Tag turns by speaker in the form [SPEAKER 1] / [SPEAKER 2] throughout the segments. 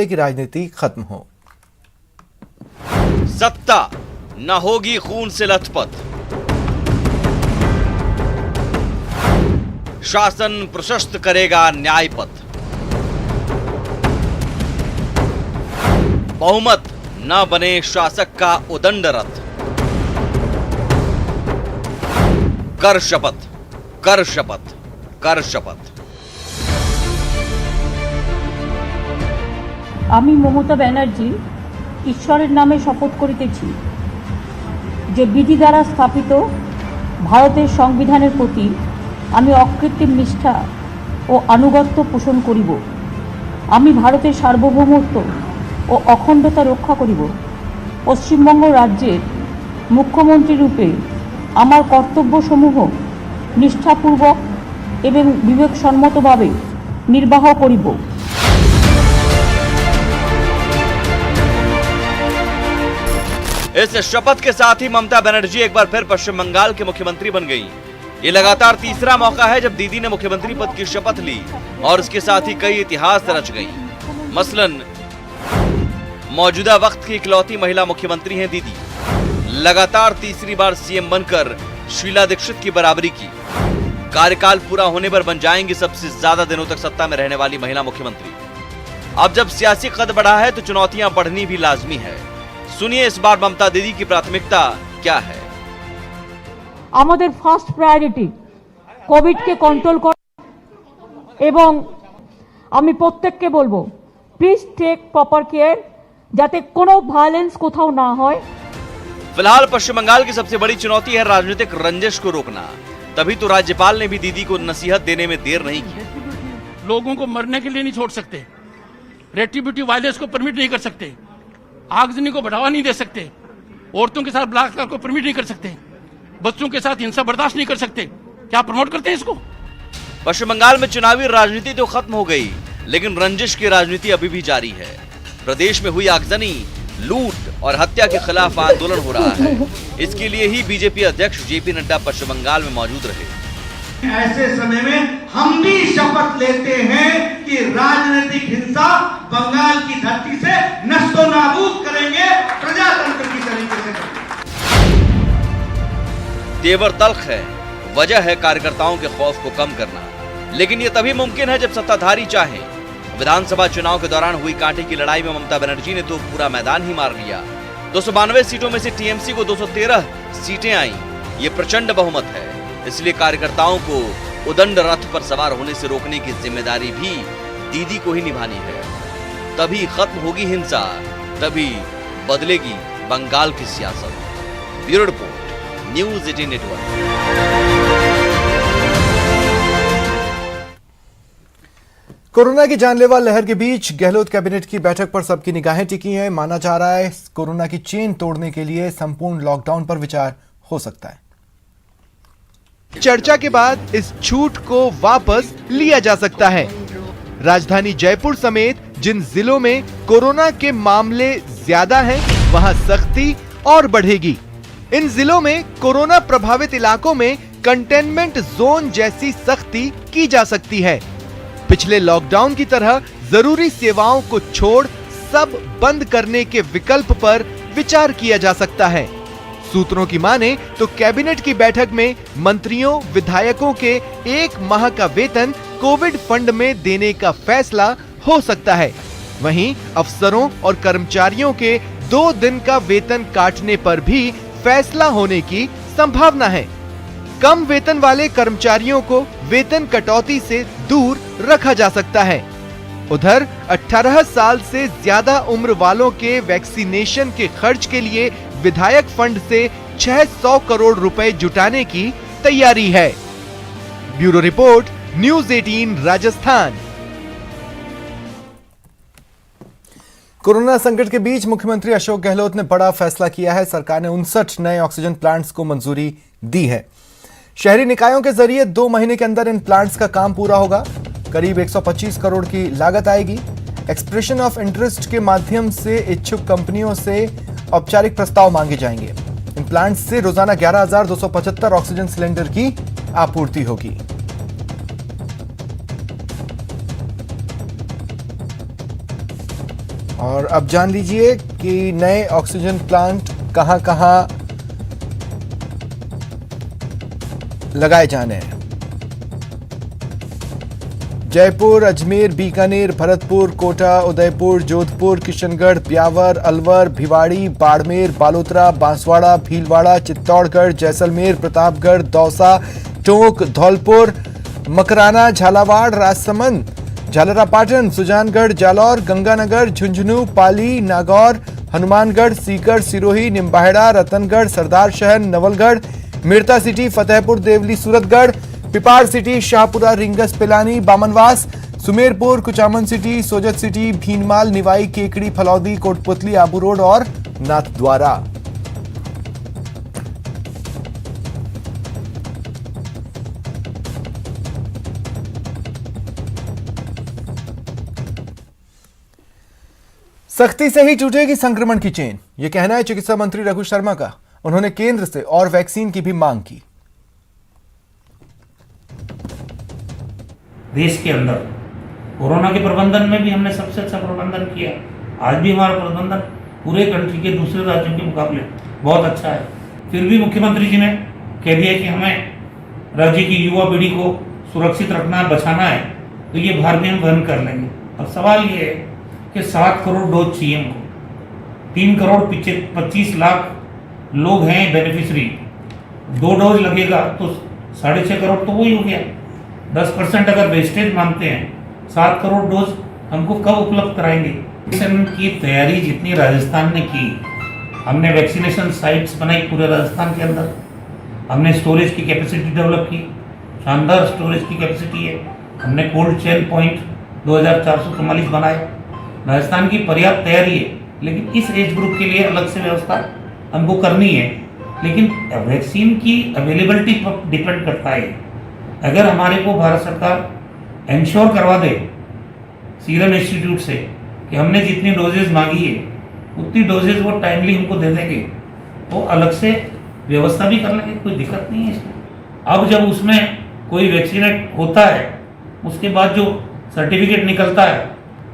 [SPEAKER 1] की राजनीति खत्म हो।
[SPEAKER 2] सत्ता न होगी खून से लथपथ, शासन प्रशस्त करेगा न्याय पथ, बहुमत न बने शासक का उदंड रथ, कर शपथ, कर शपथ, कर शपथ।
[SPEAKER 3] আমি মমতা ব্যানার্জি ঈশ্বরের নামে শপথ করিতেছি যে বিধি দ্বারা স্থাপিত ভারতের সংবিধানের প্রতি আমি অকৃত্রিম নিষ্ঠা ও আনুগত্য পোষণ করিব। আমি ভারতের সার্বভৌমত্ব ও অখণ্ডতা রক্ষা করিব। পশ্চিমবঙ্গ রাজ্যের মুখ্যমন্ত্রী রূপে আমার কর্তব্যসমূহ নিষ্ঠাপূর্বক এবং বিবেকসম্মতভাবে নির্বাহ করিব।
[SPEAKER 2] इस शपथ के साथ ही ममता बनर्जी एक बार फिर पश्चिम बंगाल के मुख्यमंत्री बन गई। ये लगातार तीसरा मौका है जब दीदी ने मुख्यमंत्री पद की शपथ ली और इसके साथ ही कई इतिहास रच गई। मसलन मौजूदा वक्त की इकलौती महिला मुख्यमंत्री हैं दीदी। लगातार तीसरी बार सीएम बनकर शीला दीक्षित की बराबरी की। कार्यकाल पूरा होने पर बन जाएंगी सबसे ज्यादा दिनों तक सत्ता में रहने वाली महिला मुख्यमंत्री। अब जब सियासी कद बढ़ा है तो चुनौतियां बढ़नी भी लाजमी है। सुनिए इस बार ममता दीदी की प्राथमिकता क्या है।
[SPEAKER 3] আমাদের ফার্স্ট প্রায়োরিটি কোভিডকে কন্ট্রোল করা এবং আমি প্রত্যেককে বলবো প্লিজ টেক প্রপার কেয়ার যাতে কোনো ভায়োলেন্স কোথাও না হয়।
[SPEAKER 2] फिलहाल पश्चिम बंगाल की सबसे बड़ी चुनौती है राजनीतिक रंजिश को रोकना। तभी तो राज्यपाल ने भी दीदी को नसीहत देने में देर नहीं की।
[SPEAKER 4] लोगों को मरने के लिए नहीं छोड़ सकते, रेट्रिब्यूटिव वायलेंस को परमिट नहीं कर सकते, आगजनी को बढ़ावा नहीं दे सकते, औरतों के साथ बलात्कार को परमिट नहीं कर सकते, बच्चों के साथ हिंसा बर्दाश्त नहीं कर सकते। क्या प्रमोट करते हैं इसको?
[SPEAKER 2] पश्चिम बंगाल में चुनावी राजनीति तो खत्म हो गई, लेकिन रंजिश की राजनीति अभी भी जारी है। प्रदेश में हुई आगजनी, लूट और हत्या के खिलाफ आंदोलन हो रहा है। इसके लिए ही बीजेपी अध्यक्ष जेपी नड्डा पश्चिम बंगाल में मौजूद रहे।
[SPEAKER 5] ऐसे समय में हम भी शपथ लेते हैं कि राजनीतिक हिंसा बंगाल की धरती से नष्टो नाबूद करेंगे, प्रजातंत्र की तरीके से।
[SPEAKER 2] तेवर तल्ख है, वजह है कार्यकर्ताओं के खौफ को कम करना। लेकिन यह तभी मुमकिन है जब सत्ताधारी चाहें। विधानसभा चुनाव के दौरान हुई कांटे की लड़ाई में ममता बनर्जी ने तो पूरा मैदान ही मार लिया। 292 सीटों में से टीएमसी को 213 सीटें आई। ये प्रचंड बहुमत है। इसलिए कार्यकर्ताओं को उदंड रथ पर सवार होने से रोकने की जिम्मेदारी भी दीदी को ही निभानी है। तभी खत्म होगी हिंसा, तभी बदलेगी बंगाल की सियासत। Bureau report, news 18 network.
[SPEAKER 1] Corona की जानलेवा लहर के बीच गहलोत कैबिनेट की बैठक पर सबकी निगाहें टिकी हैं। माना जा रहा है कोरोना की चेन तोड़ने के लिए संपूर्ण लॉकडाउन पर विचार हो सकता है।
[SPEAKER 6] चर्चा के बाद इस छूट को वापस लिया जा सकता है। राजधानी जयपुर समेत जिन जिलों में कोरोना के मामले ज्यादा हैं, वहां सख्ती और बढ़ेगी। इन जिलों में कोरोना प्रभावित इलाकों में कंटेनमेंट जोन जैसी सख्ती की जा सकती है। पिछले लॉकडाउन की तरह जरूरी सेवाओं को छोड़ सब बंद करने के विकल्प पर विचार किया जा सकता है। सूत्रों की माने तो कैबिनेट की बैठक में मंत्रियों विधायकों के 1 माह का वेतन कोविड फंड में देने का फैसला हो सकता है। वहीं अफसरों और कर्मचारियों के 2 दिन का वेतन काटने पर भी फैसला होने की संभावना है। कम वेतन वाले कर्मचारियों को वेतन कटौती से दूर रखा जा सकता है। उधर 18 साल से ज्यादा उम्र वालों के वैक्सीनेशन के खर्च के लिए विधायक फंड से 600 करोड़ रुपए जुटाने की तैयारी है। Bureau report, news 18 Rajasthan.
[SPEAKER 1] Corona संकट के बीच मुख्यमंत्री अशोक गहलोत ने बड़ा फैसला किया है। सरकार ने 59 नए ऑक्सीजन प्लांट्स को मंजूरी दी है। शहरी निकायों के जरिए 2 महीने के अंदर इन प्लांट्स का काम पूरा होगा। करीब 125 करोड़ की लागत आएगी। एक्सप्रेशन ऑफ इंटरेस्ट के माध्यम से इच्छुक कंपनियों से औपचारिक प्रस्ताव मांगे जाएंगे। इन प्लांट्स से रोजाना 11,275 ऑक्सीजन सिलेंडर की आपूर्ति होगी। और अब जान लीजिए कि नए ऑक्सीजन प्लांट कहां कहां लगाए जाने हैं। जयपुर, अजमेर, बीकानेर, भरतपुर, कोटा, उदयपुर, जोधपुर, किशनगढ़, ब्यावर, अलवर, भिवाड़ी, बाड़मेर, बालोतरा, बांसवाड़ा, भीलवाड़ा, चित्तौड़गढ़, जैसलमेर, प्रतापगढ़, दौसा, टोंक, धौलपुर, मकराना, झालावाड़, राजसमंद, झालरापाटन, सुजानगढ़, जालौर, गंगानगर, झुंझुनू, पाली, Nagaur, Hanumangarh, Sikar, Sirohi, Nimbahera, Ratangarh, Sardarshahar, Nawalgarh, Merta city, Fatehpur Deoli, Suratgarh, Pipar city, Shahpura, Ringas, Pilani, Bamanwas, Sumerpur, Kuchaman city, Sojat city, Bhinmal, Niwai, Kekri, Phalodi, Kotputli, Abu road और नाथद्वारा। सख्ती से ही टूटेगी संक्रमण की चेन, यह कहना है चिकित्सा मंत्री रघु शर्मा का। उन्होंने केंद्र से और वैक्सीन की भी मांग की।
[SPEAKER 7] देश के अंदर कोरोना के प्रबंधन में भी हमने सबसे अच्छा प्रबंधन किया। आज भी हमारा प्रबंधन पूरे कंट्री के दूसरे राज्यों के मुकाबले बहुत अच्छा है। फिर भी मुख्यमंत्री जी ने कह दिया कि हमें राज्य की युवा पीढ़ी को सुरक्षित रखना है, बचाना है, तो ये भार भी हम वहन कर लेंगे। अब सवाल ये है कि 7 करोड़ डोज चाहिए हमको, 3 करोड़ 25 लाख लोग हैं बेनिफिशरी, 2 डोज लगेगा तो 6.5 करोड़ तो वही हो गया। 10% अगर वेस्टेज मानते हैं, 7 करोड़ डोज हमको कब उपलब्ध कराएंगे? वैक्सीनेशन की तैयारी जितनी राजस्थान ने की, हमने वैक्सीनेशन साइट्स बनाई पूरे राजस्थान के अंदर, हमने स्टोरेज की कैपेसिटी डेवलप की, शानदार स्टोरेज की कैपेसिटी है, हमने कोल्ड चेन पॉइंट 2444 बनाए। राजस्थान की पर्याप्त तैयारी है, लेकिन इस एज ग्रुप के लिए अलग से व्यवस्था हमको करनी है। लेकिन वैक्सीन की अवेलेबिलिटी पर डिपेंड करता है। अगर हमारे को भारत सरकार इंश्योर करवा दे सीरम इंस्टीट्यूट से कि हमने जितनी डोजेज मांगी है उतनी डोजेज वो टाइमली हमको दे देंगे, तो अलग से व्यवस्था भी कर लेंगे, कोई दिक्कत नहीं है इसमें। अब जब उसमें कोई वैक्सीनेट होता है, उसके बाद जो सर्टिफिकेट निकलता है,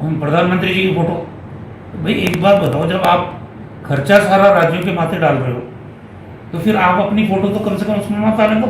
[SPEAKER 7] हम प्रधानमंत्री जी की फोटो, तो भाई एक बात बताओ, जब आप खर्चा सारा राज्यों के माथे डाल रहे हो तो फिर आप अपनी फोटो तो कम से कम उसमें मत डालें। दो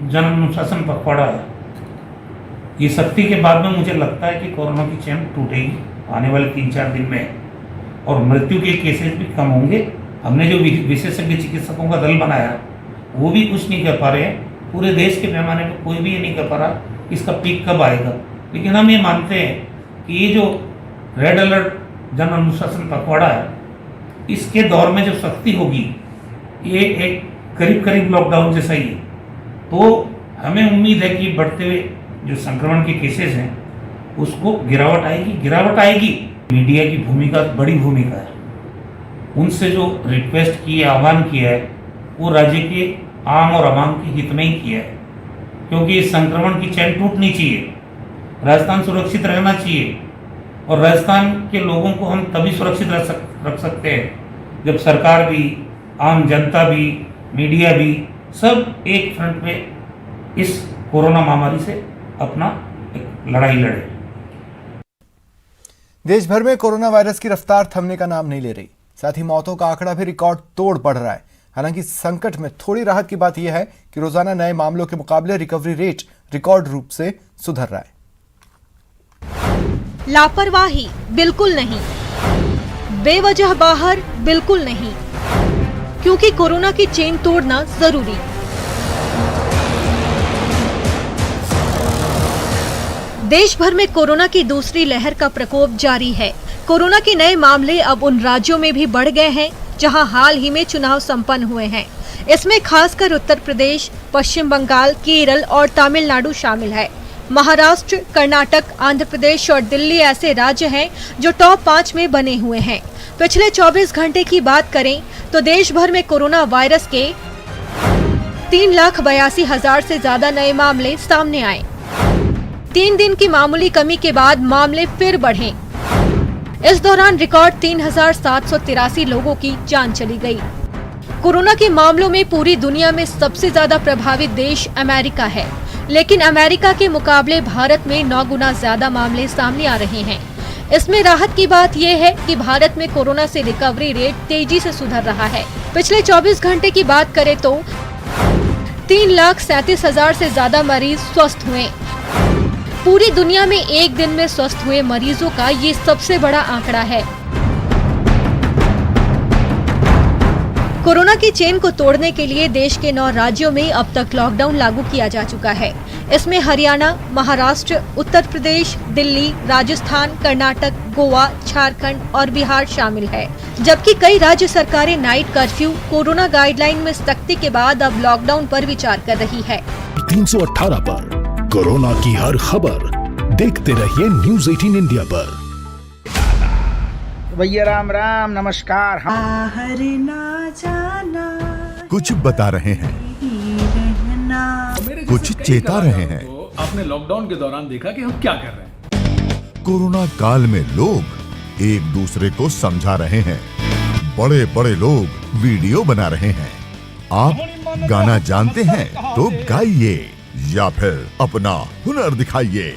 [SPEAKER 7] जन अनुशासन पखवाड़ा है, ये सख्ती के बाद में मुझे लगता है कि कोरोना की चेन टूटेगी आने वाले 3-4 दिन में, और मृत्यु के केसेस भी कम होंगे। हमने जो विशेषज्ञ चिकित्सकों का दल बनाया वो भी कुछ नहीं कर पा रहे हैं, पूरे देश के पैमाने पर कोई भी ये नहीं कर पा रहा इसका पीक कब आएगा। लेकिन हम ये मानते हैं कि ये जो रेड अलर्ट जन अनुशासन पखवाड़ा है, इसके दौर में जो सख्ती होगी ये एक करीब करीब लॉकडाउन जैसा ही है। तो हमें उम्मीद है कि बढ़ते हुए जो संक्रमण के केसेस हैं उसको गिरावट आएगी। मीडिया की भूमिका बड़ी भूमिका है, उनसे जो रिक्वेस्ट की है, आह्वान किया है, वो राज्य के आम और आवाम के हित में ही किया है, क्योंकि इस संक्रमण की चैन टूटनी चाहिए, राजस्थान सुरक्षित रहना चाहिए। और राजस्थान के लोगों को हम तभी सुरक्षित रख सकते हैं जब सरकार भी, आम जनता भी, मीडिया भी सब एक फ्रंट पे इस कोरोना महामारी से अपना एक लड़ाई लड़े।
[SPEAKER 1] देश भर में कोरोना वायरस की रफ्तार थमने का नाम नहीं ले रही, साथ ही मौतों का आंकड़ा भी रिकॉर्ड तोड़ बढ़ रहा है। हालांकि संकट में थोड़ी राहत की बात यह है कि रोजाना नए मामलों के मुकाबले रिकवरी रेट रिकॉर्ड रूप से सुधर रहा है।
[SPEAKER 8] लापरवाही बिल्कुल नहीं, बेवजह बाहर बिल्कुल नहीं, क्योंकि कोरोना की चेन तोड़ना जरूरी। देश भर में कोरोना की दूसरी लहर का प्रकोप जारी है। कोरोना के नए मामले अब उन राज्यों में भी बढ़ गए हैं जहां हाल ही में चुनाव संपन्न हुए हैं। इसमें खासकर उत्तर प्रदेश, पश्चिम बंगाल, केरल और तमिलनाडु शामिल है। महाराष्ट्र, कर्नाटक, आंध्र प्रदेश और दिल्ली ऐसे राज्य हैं जो टॉप 5 में बने हुए हैं। पिछले 24 घंटे की बात करें तो देश भर में कोरोना वायरस के 3,82,000 से ज्यादा नए मामले सामने आए। 3 दिन की मामूली कमी के बाद मामले फिर बढ़े। इस दौरान रिकॉर्ड 3,783 लोगों की जान चली गई। कोरोना के मामलों में पूरी दुनिया में सबसे ज्यादा प्रभावित देश अमेरिका है, लेकिन अमेरिका के मुकाबले भारत में 9 गुना ज्यादा मामले सामने आ रहे हैं। इसमें राहत की बात यह है कि भारत में कोरोना से रिकवरी रेट तेजी से सुधर रहा है। पिछले 24 घंटे की बात करें तो 3,37,000 से ज्यादा मरीज स्वस्थ हुए। पूरी दुनिया में एक दिन में स्वस्थ हुए मरीजों का ये सबसे बड़ा आंकड़ा है। कोरोना की चेन को तोड़ने के लिए देश के 9 राज्यों में अब तक लॉकडाउन लागू किया जा चुका है। इसमें हरियाणा, महाराष्ट्र, उत्तर प्रदेश, दिल्ली, राजस्थान, कर्नाटक, गोवा, झारखंड और बिहार शामिल है। जबकि कई राज्य सरकारें नाइट कर्फ्यू, कोरोना गाइडलाइन में सख्ती के बाद अब लॉकडाउन पर विचार कर रही है।
[SPEAKER 9] 318 पर कोरोना की हर खबर देखते रहिए न्यूज़ 18 इंडिया पर।
[SPEAKER 10] भैया राम राम, नमस्कार।
[SPEAKER 9] कुछ बता रहे हैं, कुछ चेता रहे हैं।
[SPEAKER 11] आपने लॉकडाउन के दौरान देखा कि हम क्या कर रहे हैं।
[SPEAKER 9] कोरोना काल में लोग एक दूसरे को समझा रहे हैं। बड़े बड़े लोग वीडियो बना रहे हैं। आप गाना जानते हैं तो गाइए या फिर अपना हुनर दिखाइए।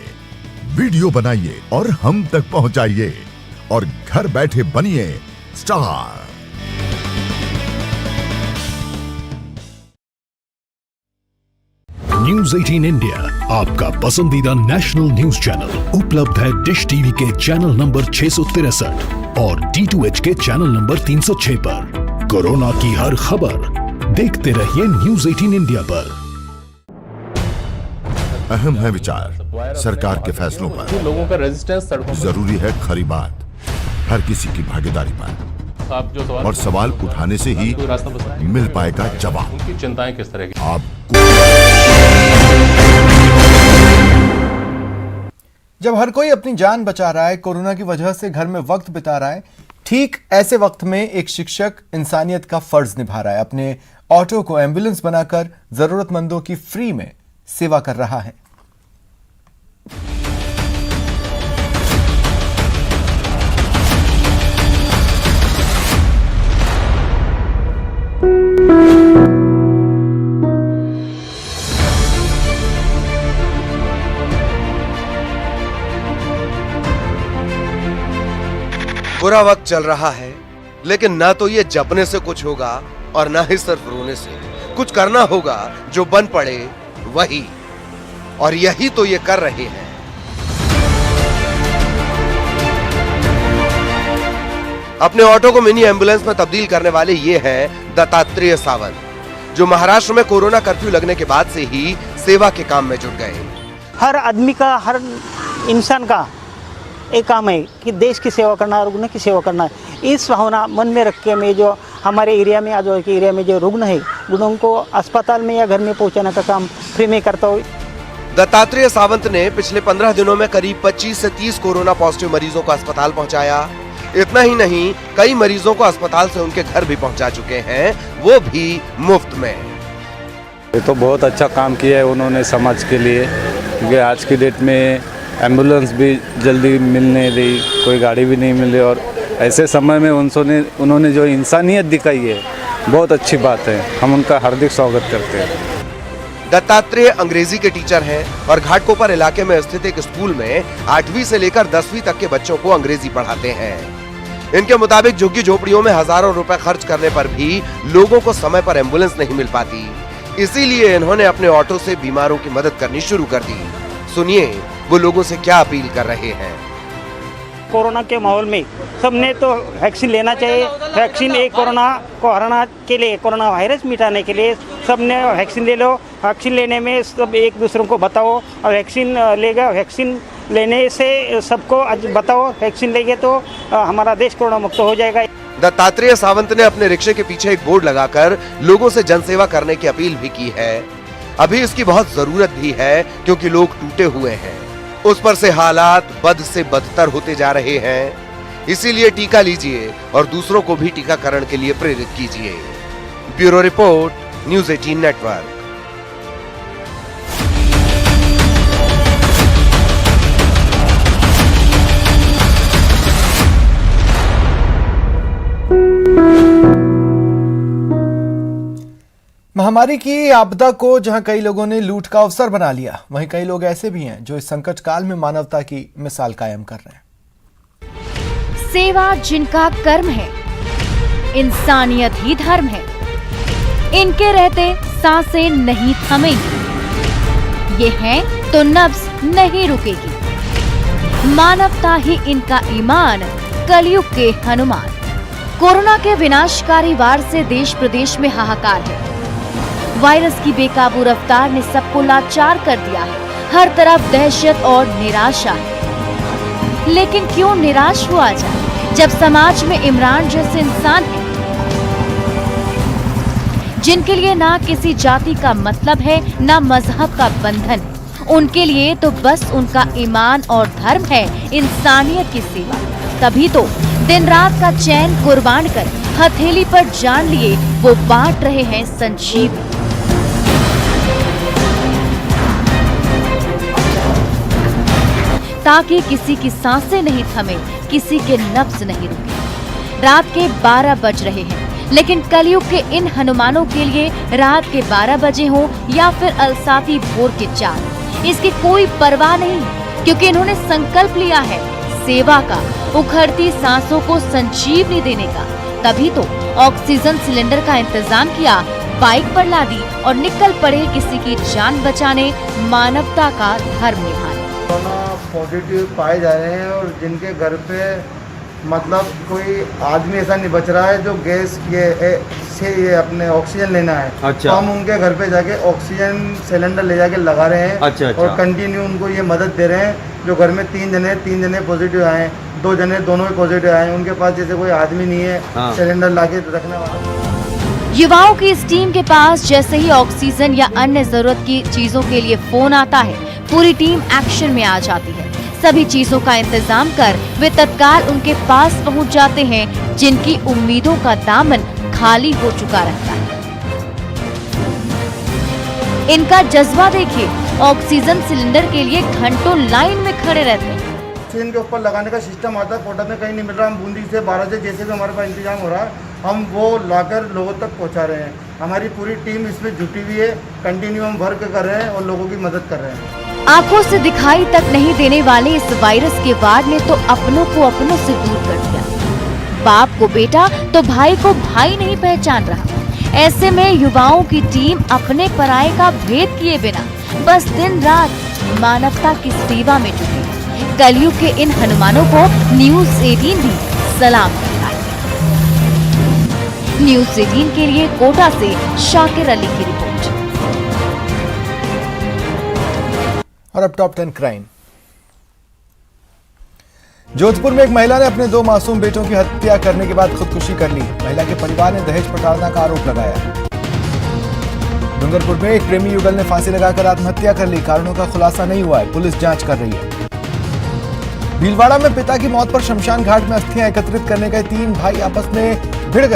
[SPEAKER 9] वीडियो बनाइए और हम तक पहुंचाइए और घर बैठे बनिए स्टार। न्यूज़ 18 इंडिया आपका पसंदीदा नेशनल न्यूज चैनल उपलब्ध है डिश टीवी के चैनल नंबर 663 और D2H के चैनल नंबर 306 पर। कोरोना की हर खबर देखते रहिए न्यूज़ 18 इंडिया पर। अहम है विचार सरकार के फैसलों पर।
[SPEAKER 11] लोगों का रेजिस्टेंस सड़कों पर।
[SPEAKER 9] जरूरी है खरी बात, हर किसी की भागीदारी पर।
[SPEAKER 11] आप जो
[SPEAKER 9] और सवाल उठाने से ही मिल पाएगा जवाब।
[SPEAKER 11] उनकी चिंताएं किस तरह की?
[SPEAKER 9] आप
[SPEAKER 1] जब हर कोई अपनी जान बचा रहा है, कोरोना की वजह से घर में वक्त बिता रहा है, ठीक ऐसे वक्त में एक शिक्षक इंसानियत का फर्ज निभा रहा है। अपने ऑटो को एम्बुलेंस बनाकर जरूरतमंदों की फ्री में सेवा कर रहा है।
[SPEAKER 12] बुरा वक्त चल रहा है, लेकिन ना तो ये जपने से कुछ होगा और ना ही सिर्फ रोने से। कुछ करना होगा, जो बन पड़े वही, और यही तो ये कर रहे हैं। अपने ऑटो को मिनी एम्बुलेंस में तब्दील करने वाले ये हैं दत्तात्रेय सावंत, जो महाराष्ट्र में कोरोना कर्फ्यू लगने के बाद से ही सेवा के काम में जुट गए।
[SPEAKER 10] हर आदमी का, हर इंसान का एक काम है कि देश की सेवा करना, रुग्ण की सेवा करना। इस भावना मन में रख के मैं जो हमारे एरिया में, आजू के एरिया में जो रुग्ण है, रुग्णों को अस्पताल में या घर में पहुंचाने का काम फ्री में करता हूँ।
[SPEAKER 12] दत्तात्रेय सावंत ने पिछले 15 दिनों में करीब 25 से 30 कोरोना पॉजिटिव मरीजों को अस्पताल पहुंचाया। इतना ही नहीं, कई मरीजों को अस्पताल से उनके घर भी पहुंचा चुके हैं, वो भी मुफ्त में।
[SPEAKER 13] ये तो बहुत अच्छा काम किया है उन्होंने समाज के लिए, क्योंकि आज की डेट में एम्बुलेंस भी जल्दी मिल नहीं रही, कोई गाड़ी भी नहीं मिल रही, और ऐसे समय में उन्होंने जो इंसानियत दिखाई है, बहुत अच्छी बात है। हम उनका हार्दिक स्वागत करते हैं।
[SPEAKER 12] दत्तात्रेय अंग्रेजी के टीचर हैं और घाटकोपर इलाके में स्थित एक स्कूल में 8वीं से लेकर 10वीं तक के बच्चों को अंग्रेजी पढ़ाते हैं। इनके मुताबिक झुग्गी झोपड़ियों में हजारों रुपए खर्च करने पर भी लोगों को समय पर एम्बुलेंस नहीं मिल पाती, इसीलिए इन्होंने अपने ऑटो से बीमारों की मदद करनी शुरू कर दी। सुनिए वो लोगों से क्या अपील कर रहे हैं।
[SPEAKER 10] कोरोना के माहौल में सबने तो वैक्सीन लेना चाहिए। वैक्सीन एक कोरोना को हराने के लिए, कोरोना वायरस मिटाने के लिए सबने वैक्सीन ले लो। वैक्सीन लेने में सब एक दूसरों को बताओ, और वैक्सीन लेगा, वैक्सीन लेने से सबको आज बताओ, वैक्सीन लेंगे तो हमारा देश कोरोना मुक्त हो जाएगा।
[SPEAKER 12] दत्तात्रेय सावंत ने अपने रिक्शे के पीछे एक बोर्ड लगाकर लोगों से जनसेवा करने की अपील भी की है। अभी इसकी बहुत जरूरत भी है, क्योंकि लोग टूटे हुए हैं, उस पर से हालात बद से बदतर होते जा रहे हैं। इसीलिए टीका लीजिए और दूसरों को भी टीकाकरण के लिए प्रेरित कीजिए। Bureau report, news 18 network.
[SPEAKER 1] महामारी की आपदा को जहां कई लोगों ने लूट का अवसर बना लिया, वहीं कई लोग ऐसे भी हैं जो इस संकट काल में मानवता की मिसाल कायम कर रहे हैं।
[SPEAKER 14] सेवा जिनका कर्म है, इंसानियत ही धर्म है, इनके रहते सांसें नहीं थमेंगी, ये है तो नब्ज नहीं रुकेगी। मानवता ही इनका ईमान, कलयुग के हनुमान। कोरोना के विनाशकारी वार से देश प्रदेश में हाहाकार है। वायरस की बेकाबू रफ्तार ने सबको लाचार कर दिया है। हर तरफ दहशत और निराशा है। लेकिन क्यों निराश हुआ जाए जब समाज में इमरान जैसे इंसान हैं, जिनके लिए ना किसी जाति का मतलब है, ना मजहब का बंधन है। उनके लिए तो बस उनका ईमान और धर्म है इंसानियत की सेवा। तभी तो दिन रात का चैन कुर्बान कर हथेली पर जान लिए वो बांट रहे हैं संजीवनी। ताकि किसी की सांसें नहीं थमे, किसी के नब्ज नहीं रुके। रात के 12 बज रहे हैं, लेकिन कलयुग के इन हनुमानों के लिए रात के 12 बजे हो या फिर अलसाती भोर के 4, इसकी कोई परवाह नहीं, क्योंकि इन्होंने संकल्प लिया है सेवा का, उखड़ती सांसों को संजीवनी देने का। तभी तो ऑक्सीजन सिलेंडर का इंतजाम किया, बाइक पर लादी और निकल पड़े किसी की जान बचाने, मानवता का धर्म निभाने।
[SPEAKER 15] कोरोना पॉजिटिव पाए जा रहे हैं और जिनके घर पे मतलब कोई आदमी ऐसा नहीं बच रहा है जो गैस ये अपने ऑक्सीजन लेना है।
[SPEAKER 2] अच्छा।
[SPEAKER 15] तो हम उनके घर पे जाके ऑक्सीजन सिलेंडर ले जाके लगा रहे हैं।
[SPEAKER 2] अच्छा।
[SPEAKER 15] और कंटिन्यू उनको ये मदद दे रहे हैं। जो घर में 3 जने पॉजिटिव आए, 2 जने दोनों ही पॉजिटिव आए, उनके पास जैसे कोई आदमी नहीं है सिलेंडर लाके रखने वाला।
[SPEAKER 14] युवाओं की इस टीम के पास जैसे ही ऑक्सीजन या अन्य जरूरत की चीजों के लिए फोन आता है, पूरी टीम एक्शन में आ जाती है। सभी चीजों का इंतजाम कर वे तत्काल उनके पास पहुंच जाते हैं, जिनकी उम्मीदों का दामन खाली हो चुका रहता है। इनका जज्बा देखिए, ऑक्सीजन सिलेंडर के लिए घंटों लाइन में खड़े रहते हैं।
[SPEAKER 15] ऑक्सीजन के ऊपर लगाने का सिस्टम आता है, कोटा में कहीं नहीं मिल रहा। हम बूंदी से 12 से जैसे भी हमारे पास इंतजाम हो रहा है, हम वो लाकर लोगों तक पहुंचा रहे हैं। हमारी पूरी टीम इसमें जुटी हुई है, कंटिन्यू हम वर्क कर रहे हैं और लोगों की मदद कर रहे हैं।
[SPEAKER 14] आंखों से दिखाई तक नहीं देने वाले इस वायरस के वार ने तो अपनों को अपनों से दूर कर दिया। बाप को बेटा तो भाई को भाई नहीं पहचान रहा। ऐसे में युवाओं की टीम अपने पराये का भेद किए बिना बस दिन रात मानवता की सेवा में जुटी है। कलयुग के इन हनुमानों को न्यूज़ 18 भी सलाम करता है। न्यूज़ 18 के लिए कोटा से शाकिर अली की रिपोर्ट।
[SPEAKER 1] और अब टॉप 10 क्राइम। जोधपुर में एक महिला ने अपने 2 मासूम बेटों की हत्या करने के बाद खुदकुशी कर ली। महिला के परिवार ने दहेज प्रताड़ना का आरोप लगाया। डूंगरपुर में एक प्रेमी युगल ने फांसी लगाकर आत्महत्या कर ली। कारणों का खुलासा नहीं हुआ है, पुलिस जांच कर रही है। भीलवाड़ा में पिता की मौत पर शमशान घाट में अस्थियां एकत्रित करने गए 3 भाई आपस में भिड़ गए।